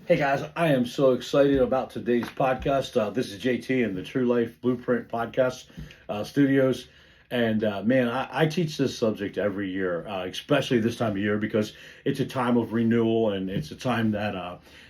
Hey guys, I am so excited about today's podcast. This is JT in the Trulife Blueprint podcast studios. And man, I teach this subject every year, especially this time of year, because it's a time of renewal and it's a time that,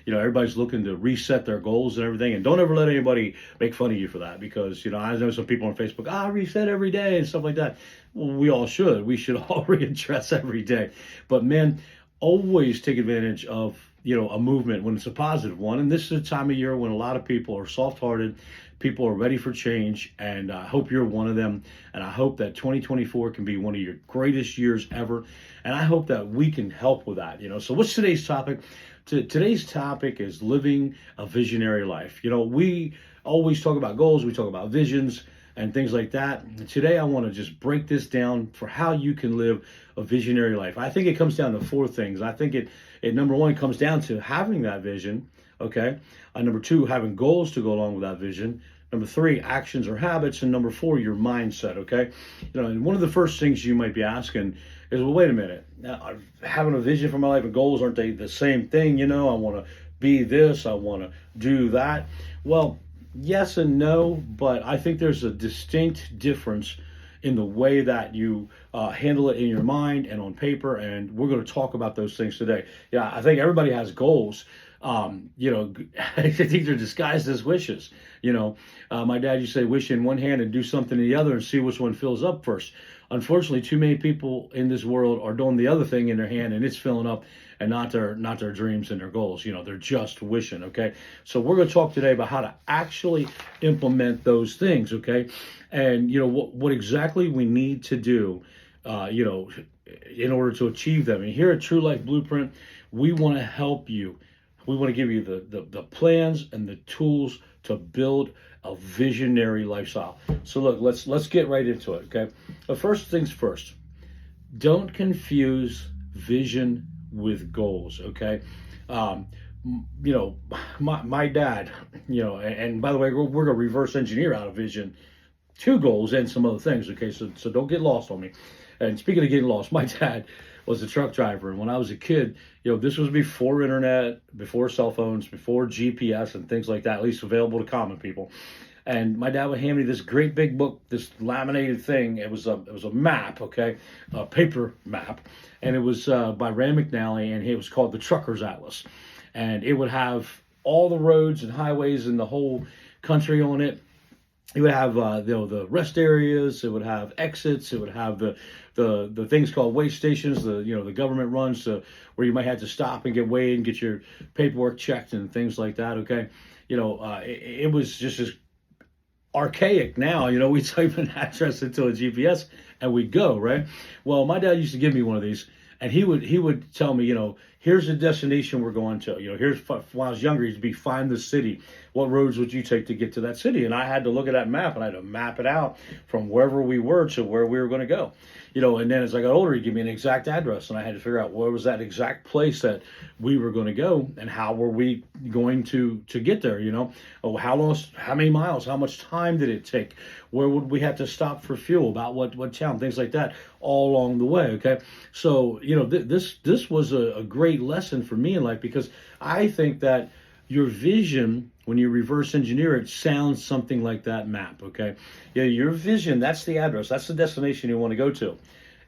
everybody's looking to reset their goals and everything. And don't ever let anybody make fun of you for that, because, I know some people on Facebook, reset every day and stuff like that. Well, we all should. We should all readdress every day. But man, always take advantage of a movement when it's a positive one. And this is a time of year when a lot of people are soft-hearted, people are ready for change, and I hope you're one of them. And I hope that 2024 can be one of your greatest years ever. And I hope that we can help with that. So what's today's topic? Today's topic is living a visionary life. We always talk about goals, we talk about visions and things like that. And today I want to just break this down for how you can live a visionary life. I think it comes down to four things. I think it number one, comes down to having that vision, okay? Number two, having goals to go along with that vision. Number three, actions or habits. And number four, your mindset, okay? And one of the first things you might be asking is, well, wait a minute. Now, having a vision for my life and goals, aren't they the same thing? I want to be this, I want to do that. Well, yes and no, but I think there's a distinct difference in the way that you handle it in your mind and on paper, and we're going to talk about those things today. Yeah, I think everybody has goals. I think they're disguised as wishes. My dad used to say, wish in one hand and do something in the other and see which one fills up first. Unfortunately, too many people in this world are doing the other thing in their hand and it's filling up, and not their dreams and their goals. They're just wishing, okay? So we're going to talk today about how to actually implement those things, okay? And, what exactly we need to do, in order to achieve them. And here at Trulife Blueprint, we want to help you. We want to give you the plans and the tools to build a visionary lifestyle. So look, let's get right into it, okay? But first things first, don't confuse vision with goals, okay? My dad, and by the way, we're going to reverse engineer out of vision to goals and some other things, okay? So don't get lost on me. And speaking of getting lost, my dad was a truck driver. And when I was a kid, this was before internet, before cell phones, before GPS and things like that, at least available to common people. And my dad would hand me this great big book, this laminated thing. It was a map, okay, a paper map, and it was by Rand McNally, and it was called the Trucker's Atlas, and it would have all the roads and highways in the whole country on it. It would have the rest areas. It would have exits. It would have the things called weigh stations. The government runs where you might have to stop and get weighed and get your paperwork checked and things like that. Okay, it was just as archaic now. We type an address into a GPS and we go, right? Well, my dad used to give me one of these, and he would tell me, here's the destination we're going to. Here's, when I was younger, he'd be find the city. What roads would you take to get to that city? And I had to look at that map, and I had to map it out from wherever we were to where we were going to go. And then as I got older, he'd give me an exact address, and I had to figure out where was that exact place that we were going to go, and how were we going to get there, how many miles, how much time did it take, where would we have to stop for fuel, about what town, things like that, all along the way, okay? So, this was a great lesson for me in life, because I think that your vision, when you reverse engineer it, sounds something like that map, okay? Your vision, that's the address, that's the destination you want to go to.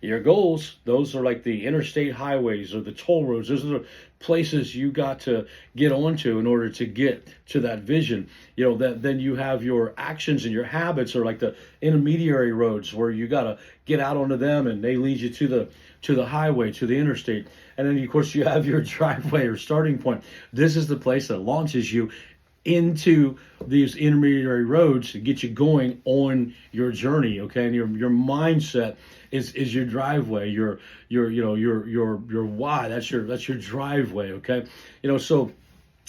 Your goals, those are like the interstate highways or the toll roads. Those are the places you got to get onto in order to get to that vision. Then you have your actions and your habits are like the intermediary roads, where you got to get out onto them and they lead you to the highway, to the interstate. And then, of course, you have your driveway or starting point. This is the place that launches you into these intermediary roads to get you going on your journey, okay? And your mindset is your driveway, your why. That's your driveway, okay? So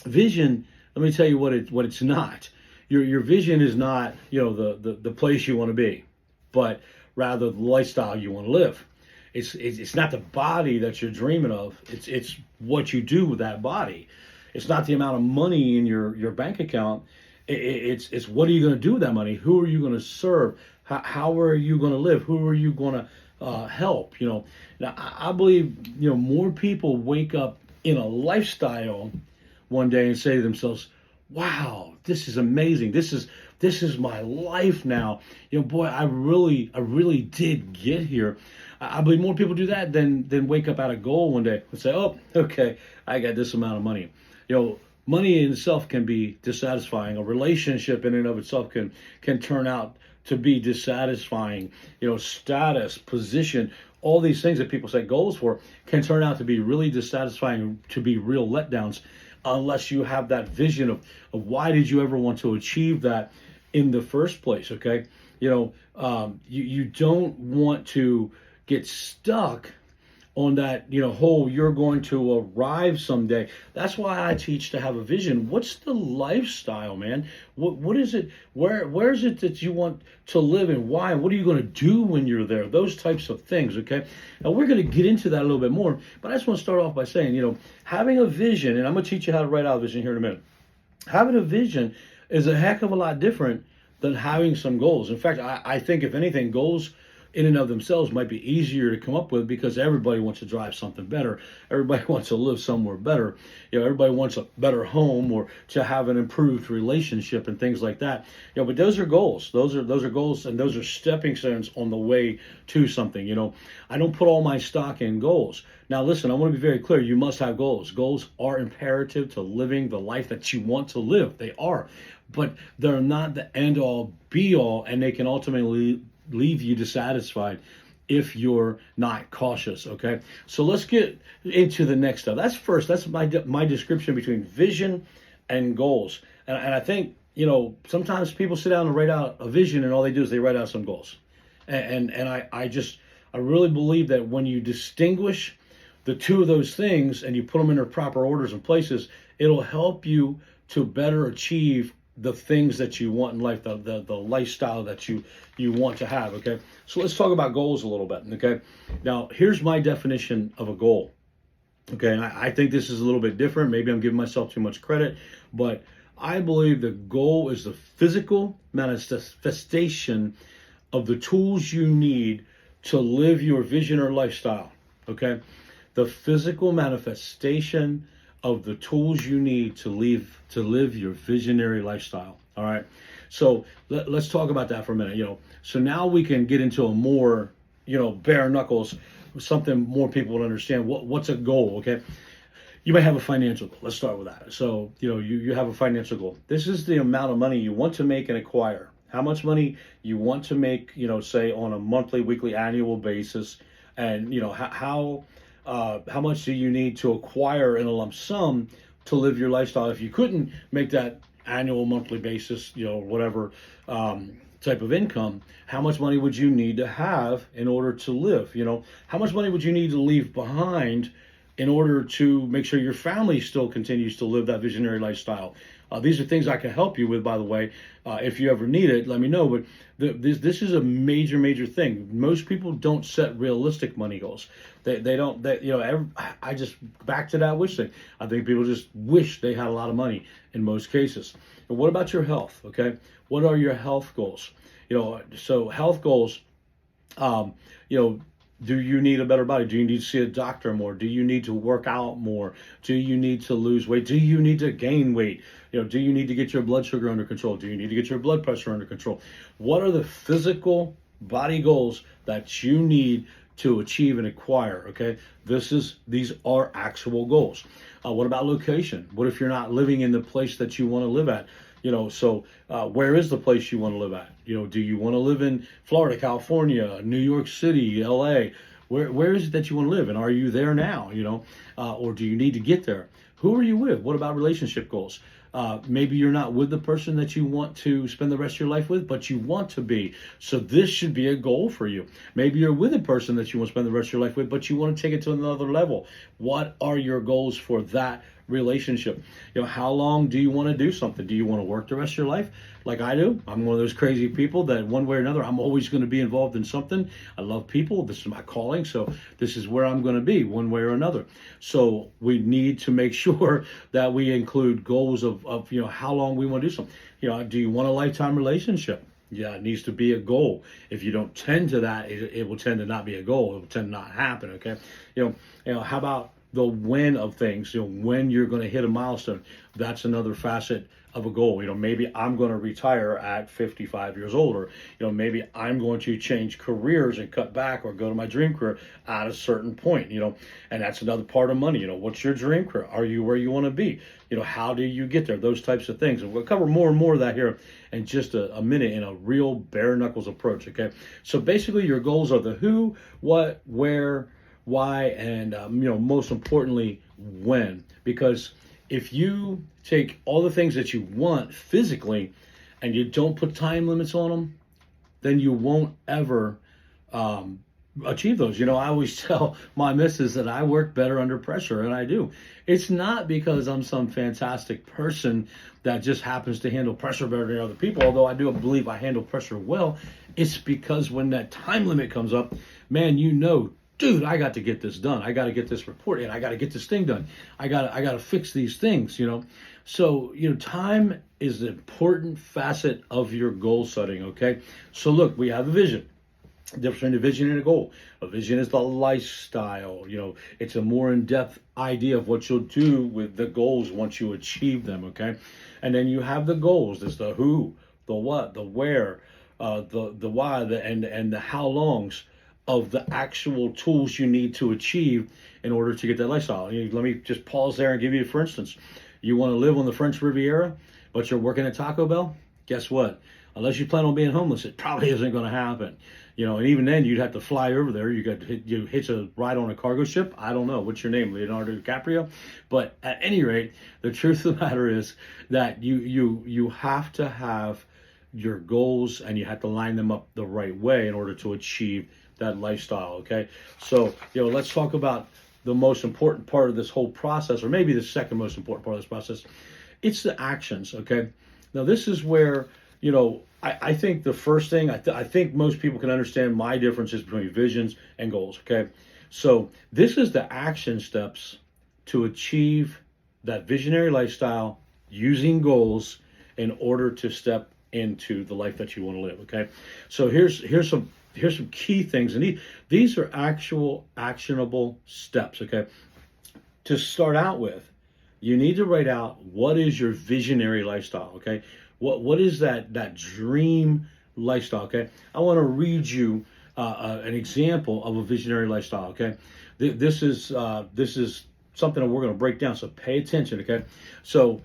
vision. Let me tell you what it's not. Your vision is not the place you want to be, but rather the lifestyle you want to live. It's not the body that you're dreaming of. It's what you do with that body. It's not the amount of money in your bank account. It's what are you going to do with that money? Who are you going to serve? How are you going to live? Who are you going to help? Now I believe more people wake up in a lifestyle one day and say to themselves, wow, this is amazing. This is my life now. Boy, I really did get here. I believe more people do that than wake up at a goal one day and say, oh, okay, I got this amount of money. Money in itself can be dissatisfying. A relationship in and of itself can turn out to be dissatisfying. Status, position, all these things that people set goals for can turn out to be really dissatisfying, to be real letdowns, unless you have that vision of why did you ever want to achieve that in the first place. Okay, you don't want to get stuck on that whole you're going to arrive someday. That's why I teach to have a vision. What's the lifestyle, man? What is it? Where is it that you want to live, and why? What are you going to do when you're there? Those types of things. Okay, now we're going to get into that a little bit more, but I just want to start off by saying, having a vision, and I'm going to teach you how to write out a vision here in a minute. Having a vision is a heck of a lot different than having some goals. In fact, I think if anything, goals in and of themselves might be easier to come up with, because everybody wants to drive something better. Everybody wants to live somewhere better. Everybody wants a better home, or to have an improved relationship and things like that. But those are goals. Those are goals, and those are stepping stones on the way to something. I don't put all my stock in goals. Now, listen, I want to be very clear. You must have goals. Goals are imperative to living the life that you want to live. They are, but they're not the end all be all, and they can ultimately leave you dissatisfied if you're not cautious. Okay, so let's get into the next stuff. That's my description between vision and goals. And I think sometimes people sit down and write out a vision, and all they do is they write out some goals. And I really believe that when you distinguish the two of those things and you put them in their proper orders and places, it'll help you to better achieve the things that you want in life, the lifestyle that you want to have. Okay, so let's talk about goals a little bit. Okay, now here's my definition of a goal. Okay, and I think this is a little bit different. Maybe I'm giving myself too much credit, but I believe the goal is the physical manifestation of the tools you need to live your vision or lifestyle. Okay, the physical manifestation of the tools you need to live your visionary lifestyle. All right. So let's talk about that for a minute. So now we can get into a more, bare knuckles, something more people would understand. What's a goal? Okay. You may have a financial goal. Let's start with that. So, you have a financial goal. This is the amount of money you want to make and acquire. How much money you want to make, say on a monthly, weekly, annual basis. And, how much do you need to acquire in a lump sum to live your lifestyle? If you couldn't make that annual, monthly basis, whatever type of income, how much money would you need to have in order to live? How much money would you need to leave behind in order to make sure your family still continues to live that visionary lifestyle? These are things I can help you with, by the way. If you ever need it, let me know. But this is a major thing. Most people don't set realistic money goals. They don't. I just back to that wish thing. I think people just wish they had a lot of money in most cases. And what about your health? Okay, what are your health goals? So health goals. Do you need a better body? Do you need to see a doctor more? Do you need to work out more? Do you need to lose weight? Do you need to gain weight? Do you need to get your blood sugar under control? Do you need to get your blood pressure under control? What are the physical body goals that you need to achieve and acquire? Okay, these are actual goals. What about location? What if you're not living in the place that you want to live at? Where is the place you want to live at? Do you want to live in Florida, California, New York City, LA? Where is it that you want to live? And are you there now? Or do you need to get there? Who are you with? What about relationship goals? Maybe you're not with the person that you want to spend the rest of your life with, but you want to be. So this should be a goal for you. Maybe you're with a person that you want to spend the rest of your life with, but you want to take it to another level. What are your goals for that relationship? How long do you want to do something? Do you want to work the rest of your life like I do? I'm one of those crazy people that one way or another, I'm always going to be involved in something. I love people. This is my calling. So this is where I'm going to be one way or another. So we need to make sure that we include goals of how long we want to do something. Do you want a lifetime relationship? Yeah, it needs to be a goal. If you don't tend to that, it will tend to not be a goal. It will tend to not happen. Okay. How about the when of things, when you're going to hit a milestone. That's another facet of a goal. Maybe I'm going to retire at 55 years old, or maybe I'm going to change careers and cut back or go to my dream career at a certain point. And that's another part of money. What's your dream career? Are you where you want to be? How do you get there? Those types of things. And we'll cover more and more of that here in just a minute in a real bare knuckles approach. Okay, so basically your goals are the who, what, where, why, and most importantly, when. Because if you take all the things that you want physically and you don't put time limits on them, then you won't ever achieve those. I always tell my missus that I work better under pressure, and I do. It's not because I'm some fantastic person that just happens to handle pressure better than other people, although I do believe I handle pressure well. It's because when that time limit comes up, man, dude, I got to get this done. I got to get this report in. I got to get this thing done. I got to fix these things, So, time is an important facet of your goal setting, okay? So look, we have a vision. The difference between a vision and a goal. A vision is the lifestyle. It's a more in-depth idea of what you'll do with the goals once you achieve them, okay? And then you have the goals. There's the who, the what, the where, the why, and the how longs of the actual tools you need to achieve in order to get that lifestyle. Let me just pause there and give you, for instance, you want to live on the French Riviera, but you're working at Taco Bell? Guess what? Unless you plan on being homeless, it probably isn't going to happen. And even then, you'd have to fly over there. You hitch a ride on a cargo ship. I don't know. What's your name, Leonardo DiCaprio? But at any rate, the truth of the matter is that you have to have your goals and you have to line them up the right way in order to achieve that lifestyle. Okay, so let's talk about the most important part of this whole process, or maybe the second most important part of this process. It's the actions. Okay, now this is where I think the first thing I think most people can understand my differences between visions and goals. Okay, so this is the action steps to achieve that visionary lifestyle using goals in order to step into the life that you want to live. Okay, so here's some key things, and these are actual actionable steps. Okay, to start out with, you need to write out what is your visionary lifestyle. Okay, what is that dream lifestyle. Okay, I want to read you an example of a visionary lifestyle. Okay, this is something that we're going to break down, so pay attention. Okay, so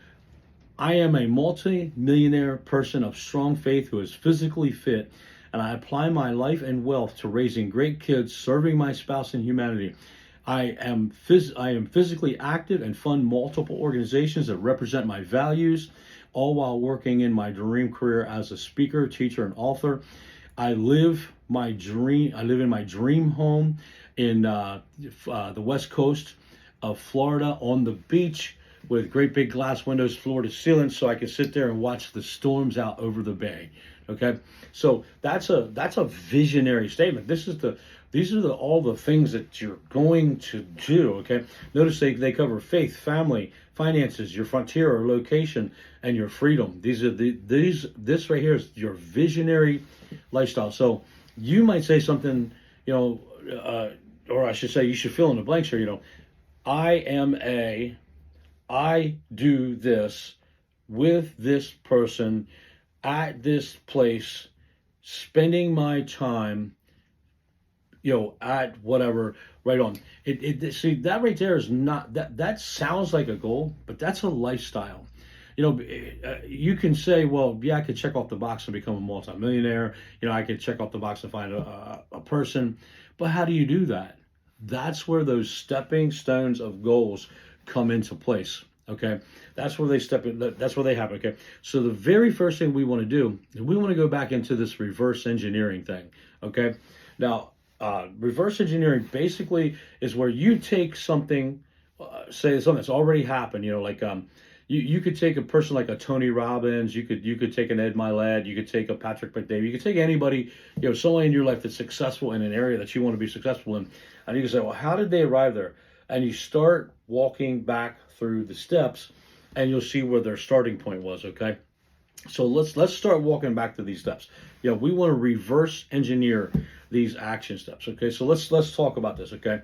I am a multi-millionaire person of strong faith who is physically fit, and I apply my life and wealth to raising great kids, serving my spouse and humanity. I am physically active and fund multiple organizations that represent my values, all while working in my dream career as a speaker, teacher, and author. I live in my dream home in the west coast of Florida on the beach, with great big glass windows, floor to ceiling, so I can sit there and watch the storms out over the bay. Okay, so that's a visionary statement. These are all the things that you're going to do. Okay, notice they cover faith, family, finances, your frontier or location, and your freedom. This right here is your visionary lifestyle. So you might say something, or I should say, you should fill in the blanks here. I do this with this person at this place, spending my time, at whatever, right on. See, that right there is not, that sounds like a goal, but that's a lifestyle. You can say, well, yeah, I could check off the box and become a multimillionaire. I could check off the box and find a person, but how do you do that? That's where those stepping stones of goals come into place. Okay, that's where they step in. That's where they happen. Okay, so the very first thing we want to do is we want to go back into this reverse engineering thing. Okay, now reverse engineering basically is where you take something, say something that's already happened. You could take a person like a Tony Robbins. You could take an Ed Mylett. You could take a Patrick McDavid. You could take anybody, someone in your life that's successful in an area that you want to be successful in, and you can say, well, how did they arrive there? And you start walking back through the steps, and you'll see where their starting point was. Okay, so let's start walking back to these steps. We want to reverse engineer these action steps. Okay, so let's talk about this. Okay,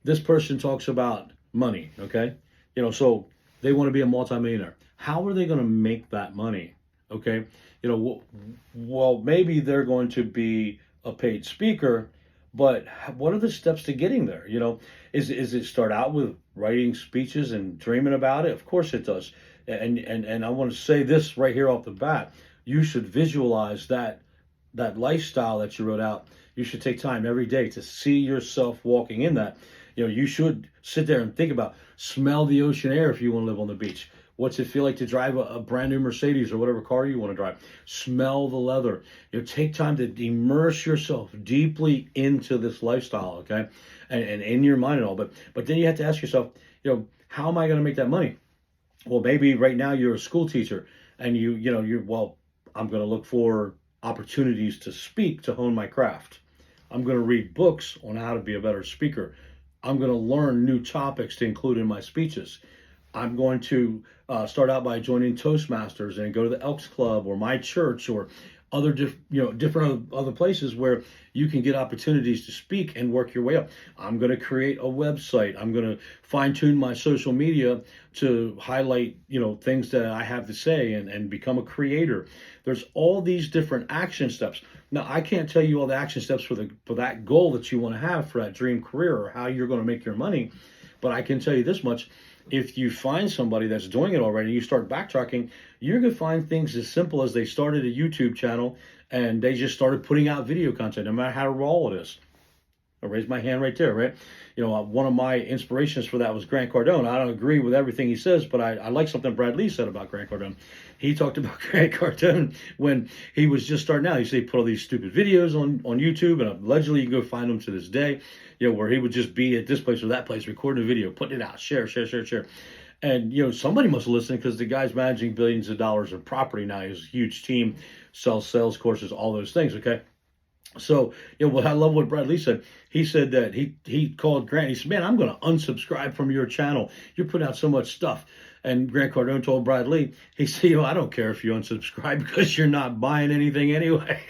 this person talks about money, okay? So they want to be a multimillionaire. How are they going to make that money? Okay, well, maybe they're going to be a paid speaker, but what are the steps to getting there? Is it start out with writing speeches and dreaming about it? Of course it does. And I want to say this right here off the bat. You should visualize that lifestyle that you wrote out. You should take time every day to see yourself walking in that. You should sit there and think about, smell the ocean air if you want to live on the beach. What's it feel like to drive a brand new Mercedes or whatever car you want to drive? Smell the leather. Take time to immerse yourself deeply into this lifestyle, okay? And in your mind and all. But then you have to ask yourself, how am I going to make that money? Well, maybe right now you're a school teacher and I'm going to look for opportunities to speak, to hone my craft. I'm going to read books on how to be a better speaker. I'm going to learn new topics to include in my speeches. I'm going to start out by joining Toastmasters and go to the Elks Club or my church or other different other places where you can get opportunities to speak and work your way up. I'm going to create a website. I'm going to fine tune my social media to highlight things that I have to say and become a creator. There's all these different action steps. Now, I can't tell you all the action steps for that goal that you want to have for that dream career or how you're going to make your money, but I can tell you this much. If you find somebody that's doing it already, you start backtracking, you're going to find things as simple as they started a YouTube channel and they just started putting out video content, no matter how raw it is. I raised my hand right there, right? One of my inspirations for that was Grant Cardone. I don't agree with everything he says, but I like something Brad Lee said about Grant Cardone. He talked about Grant Cardone when he was just starting out. He said he put all these stupid videos on YouTube, and allegedly you can go find them to this day, where he would just be at this place or that place, recording a video, putting it out, share. And, somebody must listen because the guy's managing billions of dollars in property now. He has a huge team, sells sales courses, all those things, okay? So, what I love what Brad Lee said. He said that he called Grant. He said, man, I'm going to unsubscribe from your channel. You're putting out so much stuff. And Grant Cardone told Brad Lee, he said, I don't care if you unsubscribe because you're not buying anything anyway.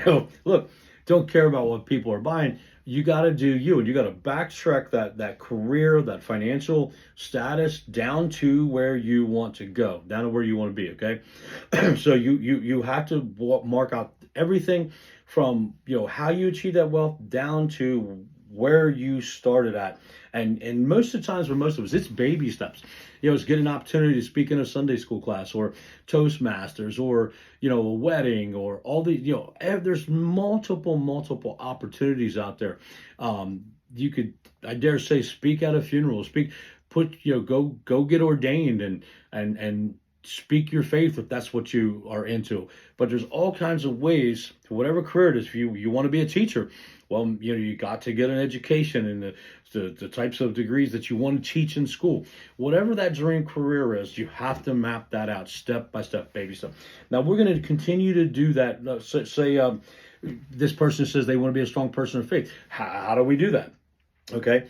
So, look, don't care about what people are buying. You got to do you, and you got to backtrack that career, that financial status down to where you want to go, down to where you want to be, okay? So you have to mark out everything from how you achieve that wealth down to where you started at. And most of the times for most of us, it's baby steps. It's getting an opportunity to speak in a Sunday school class or Toastmasters or, a wedding or all the, there's multiple opportunities out there. You could, I dare say, speak at a funeral, go get ordained and speak your faith if that's what you are into. But there's all kinds of ways to whatever career it is. If you want to be a teacher, well, you got to get an education in the types of degrees that you want to teach in school. Whatever that dream career is, you have to map that out step by step, baby step. Now, we're going to continue to do that. Say this person says they want to be a strong person of faith. How do we do that? Okay,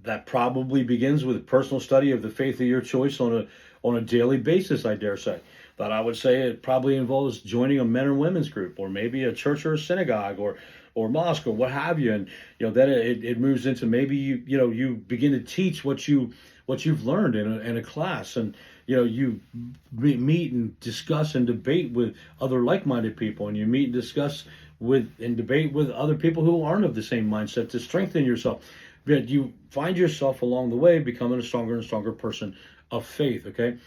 that probably begins with a personal study of the faith of your choice on a daily basis, I dare say. But I would say it probably involves joining a men or women's group, or maybe a church or a synagogue or mosque or what have you. And then it moves into maybe you begin to teach what you've learned in a class, and you meet and discuss and debate with other like-minded people, and you meet and discuss and debate with other people who aren't of the same mindset to strengthen yourself. But you find yourself along the way becoming a stronger and stronger person of faith, okay?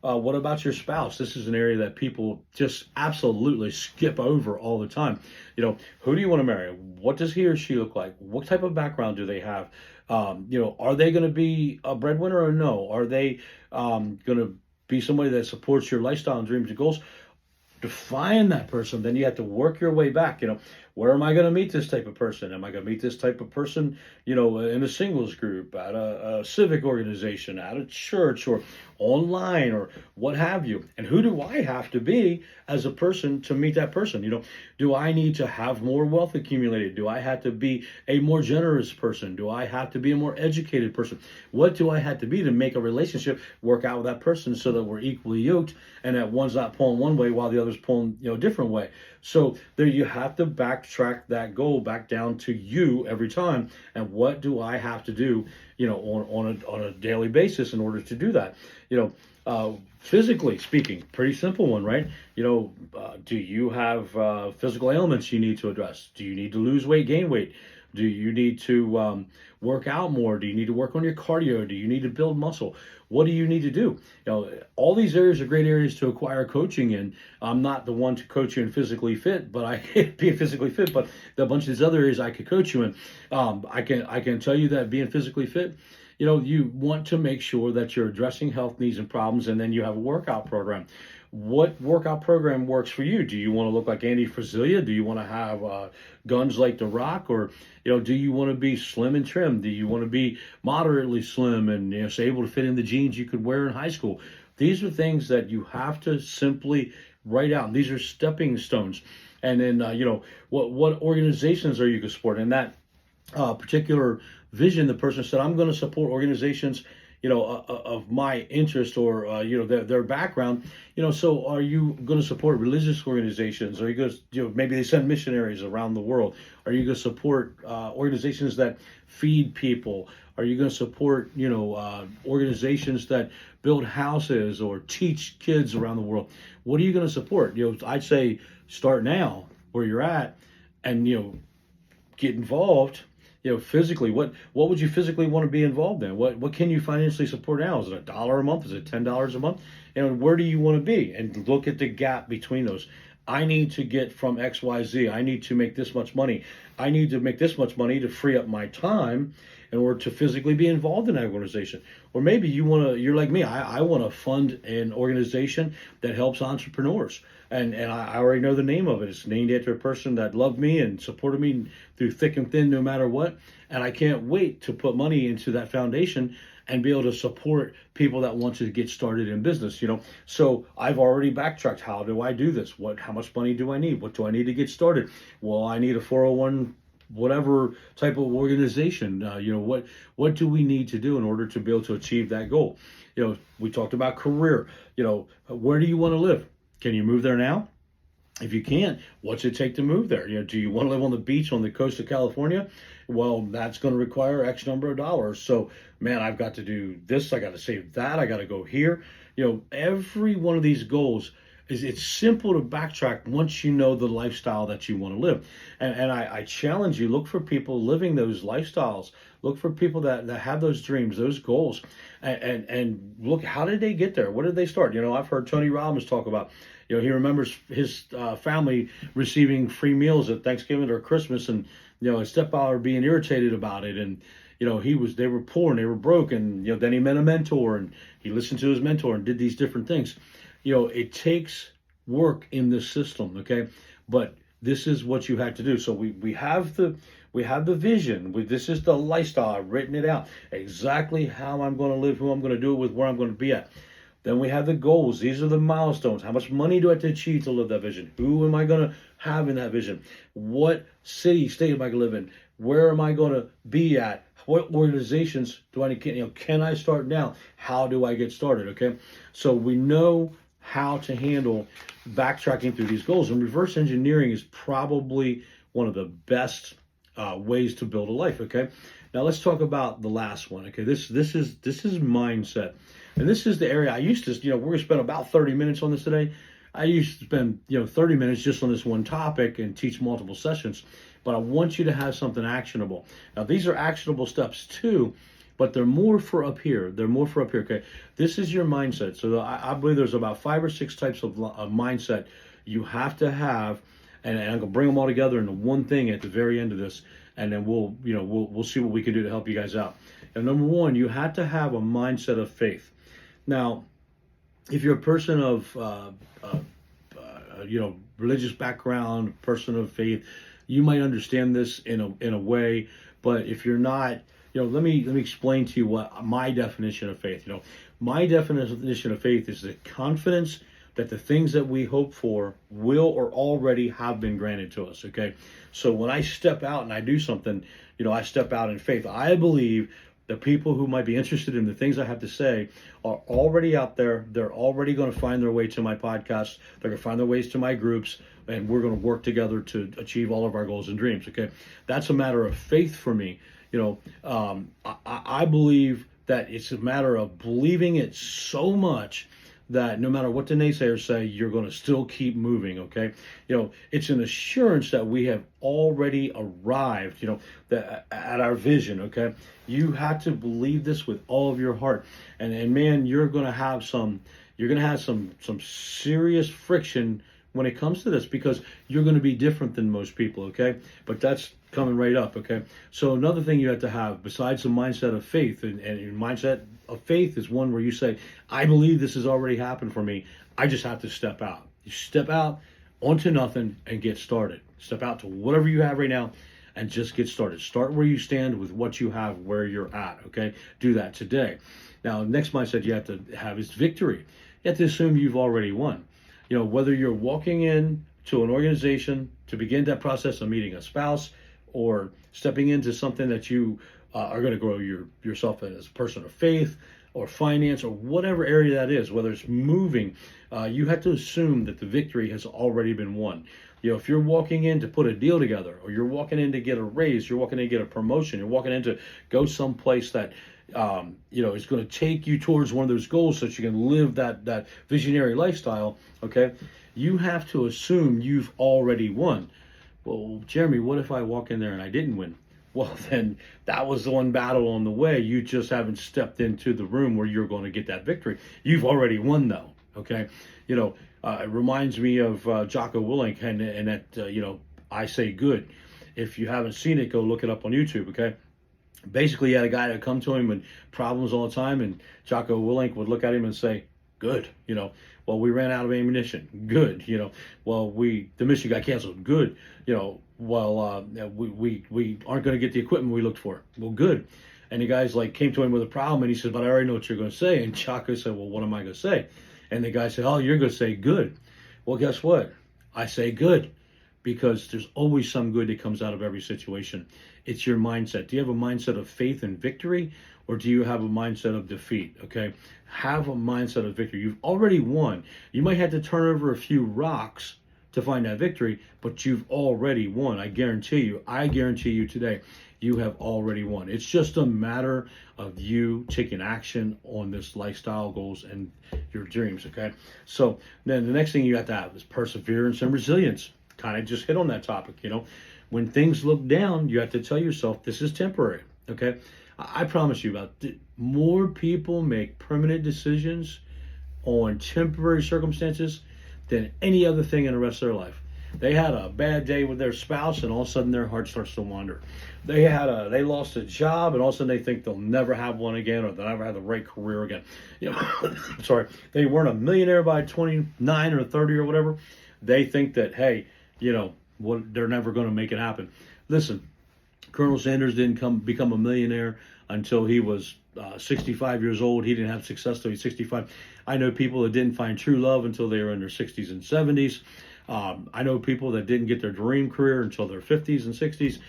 What about your spouse? This is an area that people just absolutely skip over all the time. Who do you want to marry? What does he or she look like? What type of background do they have? Are they going to be a breadwinner or no? Are they going to be somebody that supports your lifestyle and dreams and goals? Define that person. Then you have to work your way back. Where am I going to meet this type of person? Am I going to meet this type of person, in a singles group, at a civic organization, at a church, or online, or what have you? And who do I have to be as a person to meet that person? Do I need to have more wealth accumulated? Do I have to be a more generous person? Do I have to be a more educated person? What do I have to be to make a relationship work out with that person so that we're equally yoked and that one's not pulling one way while the other's pulling, a different way? So there you have to backtrack that goal back down to you every time. And what do I have to do, on a daily basis in order to do that? Physically speaking, pretty simple one, right? Do you have physical ailments you need to address? Do you need to lose weight, gain weight? Do you need to work out more? Do you need to work on your cardio? Do you need to build muscle? What do you need to do? All these areas are great areas to acquire coaching in. I'm not the one to coach you in physically fit, but I being physically fit, but a bunch of these other areas I could coach you in. I can tell you that being physically fit, you want to make sure that you're addressing health needs and problems, and then you have a workout program. What workout program works for you? Do you want to look like Andy Frisella? Do you want to have guns like The Rock? Or, do you want to be slim and trim? Do you want to be moderately slim and, so able to fit in the jeans you could wear in high school? These are things that you have to simply write out. These are stepping stones. And then, what organizations are you going to support? And that particular vision, the person said, I'm going to support organizations, of my interest or, their background, so are you going to support religious organizations? Are you going to, maybe they send missionaries around the world? Are you going to support organizations that feed people? Are you going to support, organizations that build houses or teach kids around the world? What are you going to support? I'd say start now where you're at and, get involved. Physically, what would you physically want to be involved in? What can you financially support now? Is it $1 a month? Is it $10 a month? And where do you want to be? And look at the gap between those. I need to get from X, Y, Z. I need to make this much money. I need to make this much money to free up my time in order to physically be involved in that organization. Or maybe you're like me. I want to fund an organization that helps entrepreneurs. And I already know the name of it. It's named after a person that loved me and supported me through thick and thin, no matter what. And I can't wait to put money into that foundation and be able to support people that want to get started in business. So I've already backtracked. How do I do this? How much money do I need? What do I need to get started? Well, I need a 401 whatever type of organization. What do we need to do in order to be able to achieve that goal? We talked about career. Where do you want to live? Can you move there now? If you can't, what's it take to move there? Do you want to live on the beach on the coast of California? Well, that's going to require X number of dollars. So, man, I've got to do this. I got to save that. I got to go here. Every one of these goals it's simple to backtrack once you know the lifestyle that you want to live. And I challenge you, look for people living those lifestyles. Look for people that have those dreams, those goals, and look, how did they get there? What did they start? I've heard Tony Robbins talk about, he remembers his family receiving free meals at Thanksgiving or Christmas, and, his stepfather being irritated about it. And, they were poor and they were broke. And, then he met a mentor and he listened to his mentor and did these different things. It takes work in this system, okay? But this is what you have to do. So we have the vision. This is the lifestyle. I've written it out. Exactly how I'm going to live, who I'm going to do it with, where I'm going to be at. Then we have the goals. These are the milestones. How much money do I have to achieve to live that vision? Who am I going to have in that vision? What city, state am I going to live in? Where am I going to be at? What organizations do I need? Can I start now? How do I get started? Okay, so we know how to handle backtracking through these goals, and reverse engineering is probably one of the best ways to build a life. Okay, now let's talk about the last one. Okay, this is mindset, and this is the area I used to. We're going to spend about 30 minutes on this today. I used to spend 30 minutes just on this one topic and teach multiple sessions, but I want you to have something actionable. Now these are actionable steps too, but they're more for up here. Okay, this is your mindset. So I believe there's about 5 or 6 types of mindset you have to have, and I'm gonna bring them all together into one thing at the very end of this, and then we'll see what we can do to help you guys out. And number one, you have to have a mindset of faith. Now, if you're a person of religious background, person of faith, you might understand this in a way. But if you're not, let me explain to you what my definition of faith. My definition of faith is the confidence that the things that we hope for will or already have been granted to us. Okay, so when I step out and I do something, I step out in faith. I believe The people who might be interested in the things I have to say are already out there. They're already going to find their way to my podcast. They're going to find their ways to my groups, and we're going to work together to achieve all of our goals and dreams. Okay, that's a matter of faith for me. I believe that it's a matter of believing it so much that no matter what the naysayers say, you're going to still keep moving. Okay, it's an assurance that we have already arrived, at our vision. Okay, you have to believe this with all of your heart, and man, you're going to have some serious friction when it comes to this, because you're going to be different than most people. Okay, but that's coming right up. Okay, so another thing you have to have besides the mindset of faith, and your mindset of faith is one where you say, I believe this has already happened for me. I just have to step out. You step out onto nothing and get started. Step out to whatever you have right now and just get started. Start where you stand with what you have, where you're at. Okay, do that today. Now, the next mindset you have to have is victory. You have to assume you've already won. Whether you're walking in to an organization to begin that process of meeting a spouse, or stepping into something that you are going to grow yourself as a person of faith or finance or whatever area that is, whether it's moving, you have to assume that the victory has already been won. If you're walking in to put a deal together, or you're walking in to get a raise, you're walking in to get a promotion, you're walking in to go someplace that is going to take you towards one of those goals so that you can live that visionary lifestyle, okay, you have to assume you've already won. Well, Jeremy, what if I walk in there and I didn't win? Well, then that was the one battle on the way. You just haven't stepped into the room where you're going to get that victory. You've already won, though, okay? It reminds me of Jocko Willink and that, I Say Good. If you haven't seen it, go look it up on YouTube, okay? Basically, he had a guy that come to him with problems all the time, and Jocko Willink would look at him and say, good, well, we ran out of ammunition. Good, well, the mission got canceled. Good, well, we aren't going to get the equipment we looked for. Well, good. And the guys came to him with a problem, and he said, but I already know what you're going to say. And Jocko said, well, what am I going to say? And the guy said, oh, you're going to say good. Well, guess what? I say good, because there's always some good that comes out of every situation. It's your mindset. Do you have a mindset of faith and victory, or do you have a mindset of defeat? Okay, have a mindset of victory. You've already won. You might have to turn over a few rocks to find that victory, but you've already won. I guarantee you today, you have already won. It's just a matter of you taking action on this lifestyle goals and your dreams. Okay, so then the next thing you have to have is perseverance and resilience. Kind of just hit on that topic. When things look down, you have to tell yourself this is temporary. Okay, I promise you, more people make permanent decisions on temporary circumstances than any other thing in the rest of their life. They had a bad day with their spouse, and all of a sudden their heart starts to wander. They lost a job, and all of a sudden they think they'll never have one again, or they'll never have the right career again. Sorry, they weren't a millionaire by 29 or 30 or whatever. They think that, hey, they're never going to make it happen. Listen, Colonel Sanders didn't become a millionaire until he was 65 years old. He didn't have success till he was 65. I know people that didn't find true love until they were in their 60s and 70s. I know people that didn't get their dream career until their 50s and 60s.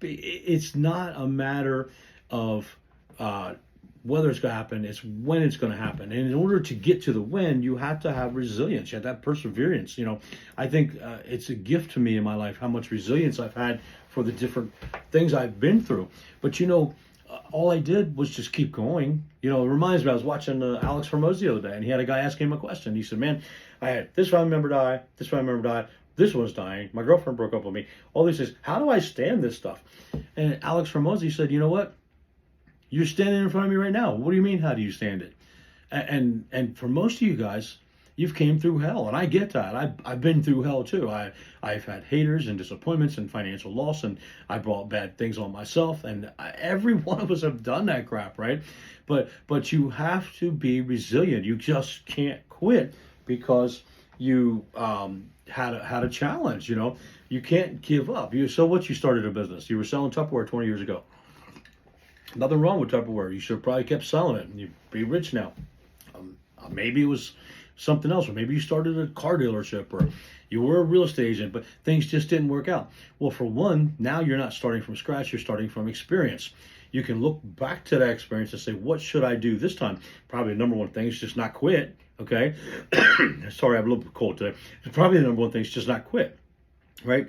It's not a matter of whether it's going to happen, it's when it's going to happen. And in order to get to the win, you have to have resilience. You have to have perseverance. I think it's a gift to me in my life how much resilience I've had for the different things I've been through. But all I did was just keep going. It reminds me, I was watching Alex Hormozi the other day, and he had a guy asking him a question. He said, man, I had this family member die, this family member died, this one's dying, my girlfriend broke up with me, all these things. How do I stand this stuff? And Alex Hormozi said, you know what? You're standing in front of me right now. What do you mean, how do you stand it? And for most of you guys, you've came through hell, and I get that. I've been through hell too. I've had haters and disappointments and financial loss, and I brought bad things on myself, and every one of us have done that crap, right? But you have to be resilient. You just can't quit because you had a challenge. You can't give up. You started a business. You were selling Tupperware 20 years ago. Nothing wrong with Tupperware. You should have probably kept selling it, and you'd be rich now. Maybe it was something else, or maybe you started a car dealership, or you were a real estate agent, but things just didn't work out. Well, for one, now you're not starting from scratch. You're starting from experience. you can look back to that experience and say, what should I do this time? Probably the number one thing is just not quit. Okay. Sorry, I'm a little bit cold today. Probably the number one thing is just not quit. Right.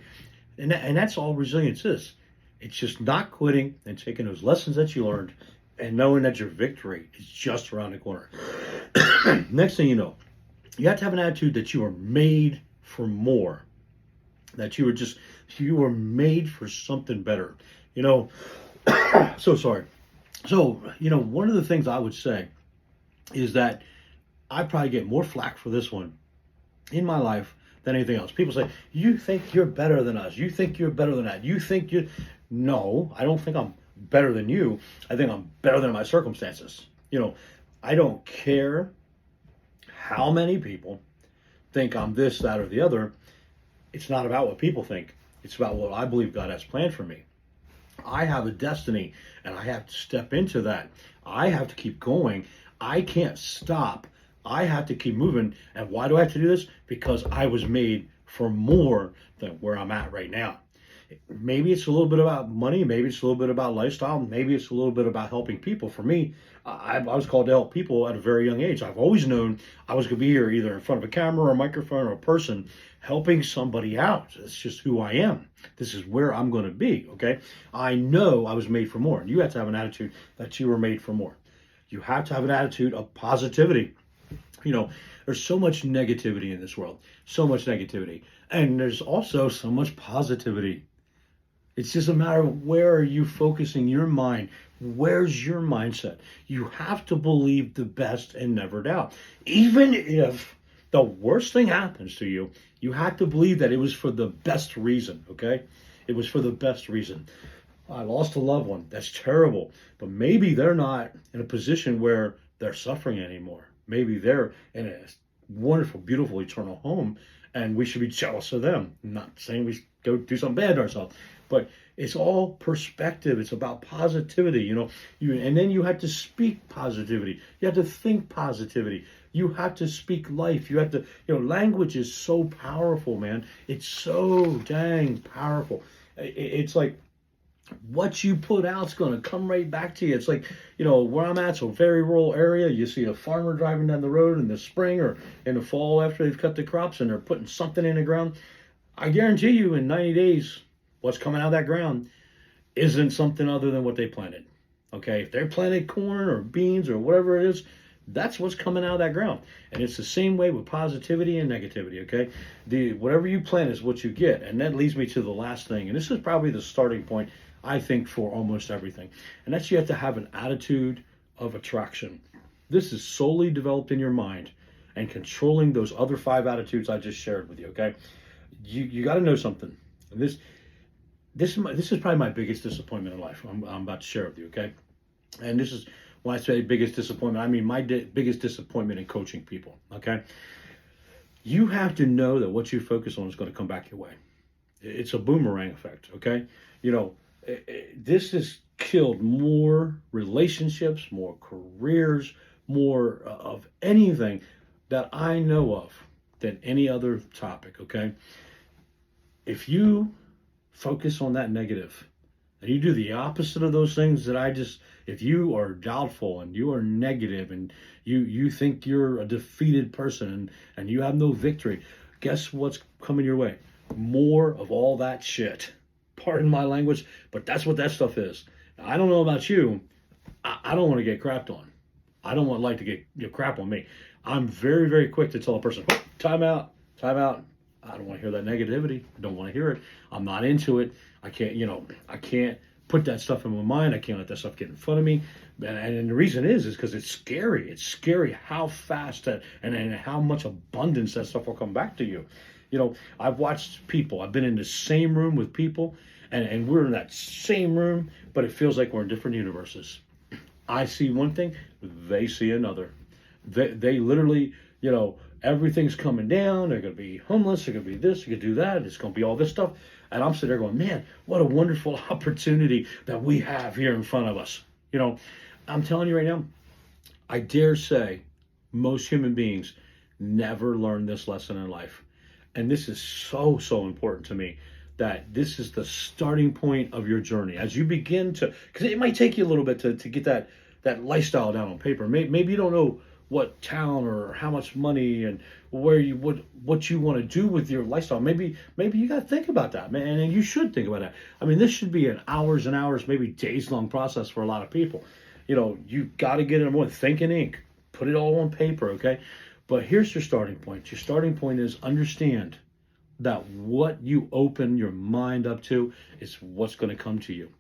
And that's all resilience is. It's just not quitting and taking those lessons that you learned and knowing that your victory is just around the corner. Next thing you know, you have to have an attitude that you are made for more, that you were made for something better. So sorry. So, one of the things I would say is that I probably get more flack for this one in my life than anything else. People say, you think you're better than us. You think you're better than that. No, I don't think I'm better than you. I think I'm better than my circumstances. I don't care how many people think I'm this, that, or the other. It's not about what people think. It's about what I believe God has planned for me. I have a destiny, and I have to step into that. I have to keep going. I can't stop. I have to keep moving. And why do I have to do this? Because I was made for more than where I'm at right now. Maybe it's a little bit about money. Maybe it's a little bit about lifestyle. Maybe it's a little bit about helping people. For me, I was called to help people at a very young age. I've always known I was going to be here either in front of a camera or a microphone or a person helping somebody out. It's just who I am. This is where I'm going to be, okay? I know I was made for more. And you have to have an attitude that you were made for more. You have to have an attitude of positivity. There's so much negativity in this world. So much negativity. And there's also so much positivity. It's just a matter of where are you focusing your mind? Where's your mindset? You have to believe the best and never doubt. Even if the worst thing happens to you, you have to believe that it was for the best reason, okay? It was for the best reason. I lost a loved one. That's terrible. But maybe they're not in a position where they're suffering anymore. Maybe they're in a wonderful, beautiful, eternal home, and we should be jealous of them. I'm not saying we should go do something bad to ourselves, but it's all perspective. It's about positivity, and then you have to speak positivity. You have to think positivity. You have to speak life. You have to, language is so powerful, man. It's so dang powerful. It's like what you put out is going to come right back to you. It's like, where I'm at, it's a very rural area. You see a farmer driving down the road in the spring or in the fall after they've cut the crops and they're putting something in the ground. I guarantee you in 90 days, what's coming out of that ground isn't something other than what they planted. Okay, if they planted corn or beans or whatever it is, that's what's coming out of that ground. And it's the same way with positivity and negativity, okay? Whatever you plant is what you get. And that leads me to the last thing. And this is probably the starting point, I think, for almost everything. And that's you have to have an attitude of attraction. This is solely developed in your mind and controlling those other 5 attitudes I just shared with you, okay? You got to know something. This is probably my biggest disappointment in life. I'm about to share with you, okay? And this is when I say biggest disappointment, I mean my biggest disappointment in coaching people, okay? You have to know that what you focus on is going to come back your way. It's a boomerang effect, okay? This has killed more relationships, more careers, more of anything that I know of than any other topic, okay? If you focus on that negative, and you do the opposite of those things if you are doubtful and you are negative and you think you're a defeated person and you have no victory, guess what's coming your way? More of all that shit. Pardon my language, but that's what that stuff is. Now, I don't know about you. I don't want to get crapped on. I don't want life to get crap on me. I'm very, very quick to tell a person, time out. I don't want to hear that negativity. I don't want to hear it. I'm not into it. I can't put that stuff in my mind. I can't let that stuff get in front of me. And the reason is because it's scary. It's scary how fast and how much abundance that stuff will come back to you. I've watched people. I've been in the same room with people, and we're in that same room, but it feels like we're in different universes. I see one thing, they see another. They literally, everything's coming down. They're going to be homeless. They're going to be this. They're going to do that. It's going to be all this stuff. And I'm sitting there going, man, what a wonderful opportunity that we have here in front of us. I'm telling you right now, I dare say most human beings never learn this lesson in life. And this is so, so important to me that this is the starting point of your journey as you begin to, because it might take you a little bit to get that lifestyle down on paper. Maybe you don't know what town or how much money and where you what you want to do with your lifestyle. Maybe you got to think about that, man, and you should think about that. I mean, this should be an hours and hours, maybe days long process for a lot of people. You got to get in more. Think in ink, put it all on paper, okay? But here's your starting point. Your starting point is understand that what you open your mind up to is what's going to come to you.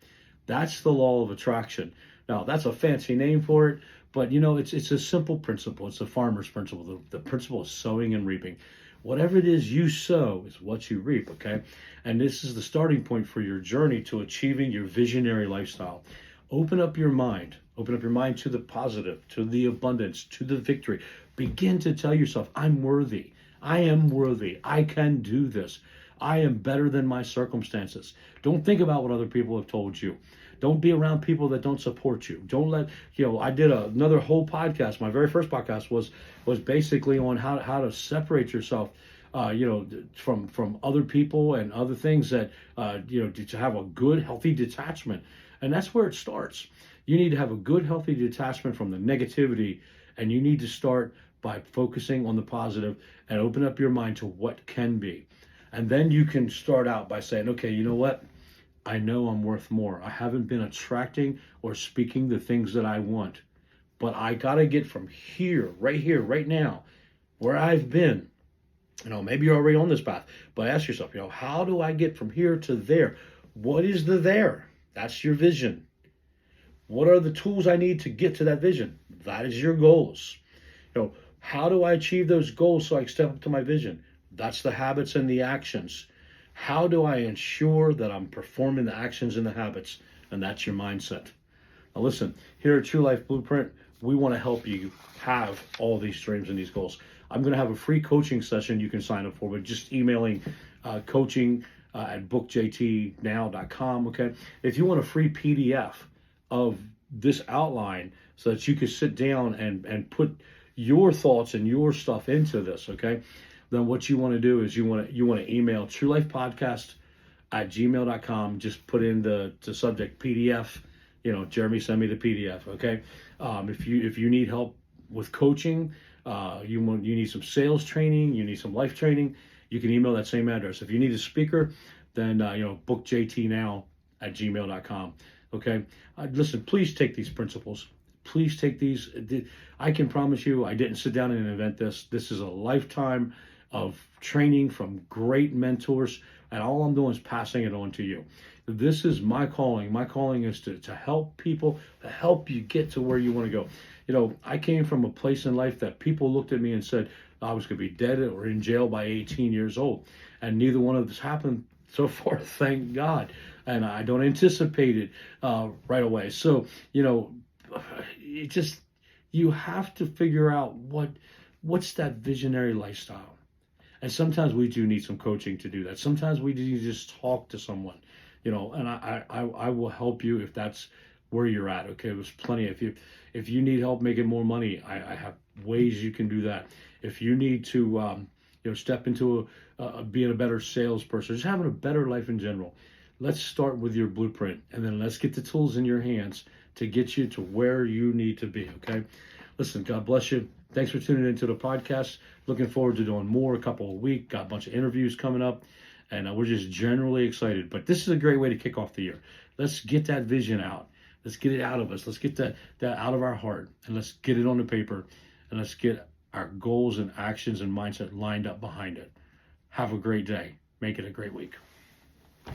That's the law of attraction. Now, that's a fancy name for it, but it's a simple principle. It's a farmer's principle. The principle is sowing and reaping. Whatever it is you sow is what you reap, okay? And this is the starting point for your journey to achieving your visionary lifestyle. Open up your mind. Open up your mind to the positive, to the abundance, to the victory. Begin to tell yourself, I'm worthy. I am worthy. I can do this. I am better than my circumstances. Don't think about what other people have told you. Don't be around people that don't support you. Don't let, I did another whole podcast. My very first podcast was basically on how to separate yourself, from other people and other things that, to have a good, healthy detachment. And that's where it starts. You need to have a good, healthy detachment from the negativity, and you need to start by focusing on the positive and open up your mind to what can be. And then you can start out by saying, okay, you know what? I know I'm worth more. I haven't been attracting or speaking the things that I want, but I got to get from here, right now, where I've been. Maybe you're already on this path, but ask yourself, how do I get from here to there? What is the there? That's your vision. What are the tools I need to get to that vision? That is your goals. How do I achieve those goals so I can step up to my vision? That's the habits and the actions. How do I ensure that I'm performing the actions and the habits? And that's your mindset. Now listen, here at Trulife Blueprint, we want to help you have all these dreams and these goals. I'm going to have a free coaching session you can sign up for by just emailing coaching at bookjtnow.com, okay? If you want a free PDF of this outline so that you can sit down and put your thoughts and your stuff into this, okay? Then what you want to do is you want to email truelifepodcast@gmail.com. Just put in the subject PDF. Jeremy, send me the PDF. Okay. If you need help with coaching, you need some sales training, you need some life training, you can email that same address. If you need a speaker, then bookjtnow@gmail.com. Okay. Listen, please take these principles. Please take these. I can promise you, I didn't sit down and invent this. This is a lifetime of training from great mentors, and all I'm doing is passing it on to you. This is my calling. My calling is to help people, to help you get to where you want to go. I came from a place in life that people looked at me and said I was going to be dead or in jail by 18 years old, and neither one of this happened so far, thank God. And I don't anticipate it right away. So, you have to figure out what's that visionary lifestyle. And sometimes we do need some coaching to do that. Sometimes we need to just talk to someone, and I will help you if that's where you're at. Okay, there's plenty. If you need help making more money, I have ways you can do that. If you need to step into being a better salesperson, just having a better life in general, let's start with your blueprint, and then let's get the tools in your hands to get you to where you need to be. Okay, listen, God bless you. Thanks for tuning into the podcast. Looking forward to doing more, a couple of weeks. Got a bunch of interviews coming up, and we're just generally excited. But this is a great way to kick off the year. Let's get that vision out. Let's get it out of us. Let's get that out of our heart, and let's get it on the paper, and let's get our goals and actions and mindset lined up behind it. Have a great day. Make it a great week.